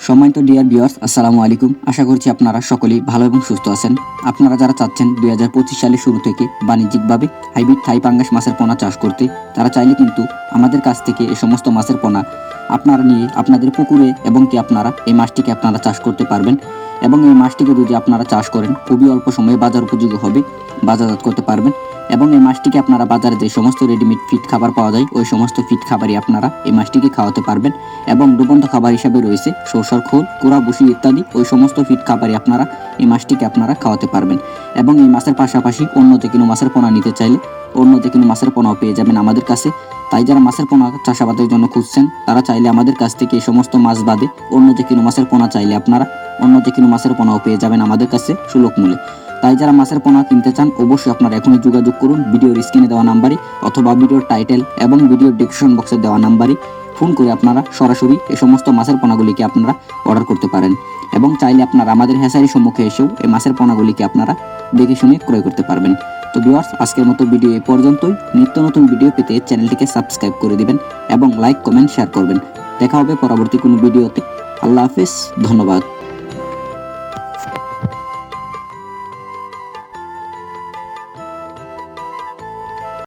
সম্মানিত dear viewers, আসসালামু আলাইকুম। আশা করছি আপনারা সকলেই ভালো এবং সুস্থ আছেন। আপনারা যারা চাচ্ছেন 2025 সালের শুরু থেকে বাণিজ্যিকভাবে হাইব্রিড থাই পাঙ্গাস মাছের পোনা চাষ করতে, তারা চাইলে কিন্তু আমাদের কাছ থেকে এই সমস্ত মাছের পোনা আপনারা নিয়ে আপনাদের পুকুরে এবং কি আপনারা এই মাছটিকে আপনারা চাষ করতে পারবেন। এবং এই মাছটিকে যদি আপনারা চাষ করেন খুবই অল্প সময়ে বাজার উপযোগী হবে, বাজারজাত করতে পারবেন। এবং এই মাছটিকে আপনারা বাজারে যে সমস্ত রেডিমেড ফিড খাবার পাওয়া যায় ওই সমস্ত ফিড খাবারই আপনারা এই মাছটিকে খাওয়াতে পারবেন। এবং ডুবন্ত খাবার হিসাবে রয়েছে সরষার খোল, কুড়া, ভুসি ইত্যাদি ওই সমস্ত ফিড খাবারই আপনারা এই মাছটিকে আপনারা খাওয়াতে পারবেন। এবং এই মাছের পাশাপাশি অন্য যে কোনো মাছের পোনা নিতে চাইলে অন্য যে কোনো মাছের পোনাও পেয়ে যাবেন আমাদের কাছে। তাই যারা মাছের পোনা চাষাবাদের জন্য খুঁজছেন তারা চাইলে আমাদের কাছ থেকে এই সমস্ত মাছ বাদে অন্য যে কোনো মাছের পোনা চাইলে আপনারা অন্য যে কোনো মাছের পোনাও পেয়ে যাবেন আমাদের কাছে সুলভ মূল্যে। তাই যারা মাছের পোনা কিনতে চান অবশ্যই আপনারা এখনই যোগাযোগ করুন ভিডিওর স্ক্রিনে দেওয়া নাম্বারে অথবা ভিডিওর টাইটেল এবং ভিডিওর ডেসক্রিপশন বক্সে দেওয়া নাম্বারে ফোন করে আপনারা সরাসরি এই সমস্ত মাছের পোনাগুলিকে আপনারা অর্ডার করতে পারেন। এবং চাইলে আপনারা আমাদের হ্যাচারির সম্মুখে এসেও এই মাছের পোনাগুলিকে আপনারা দেখে শুনে ক্রয় করতে পারবেন। তো ভিউয়ার্স, আজকের মতো ভিডিও এই পর্যন্তই। নিত্য নতুন ভিডিও পেতে চ্যানেলটিকে সাবস্ক্রাইব করে দিবেন এবং লাইক, কমেন্ট, শেয়ার করবেন। দেখা হবে পরবর্তী কোনো ভিডিওতে। আল্লাহ হাফেজ, ধন্যবাদ।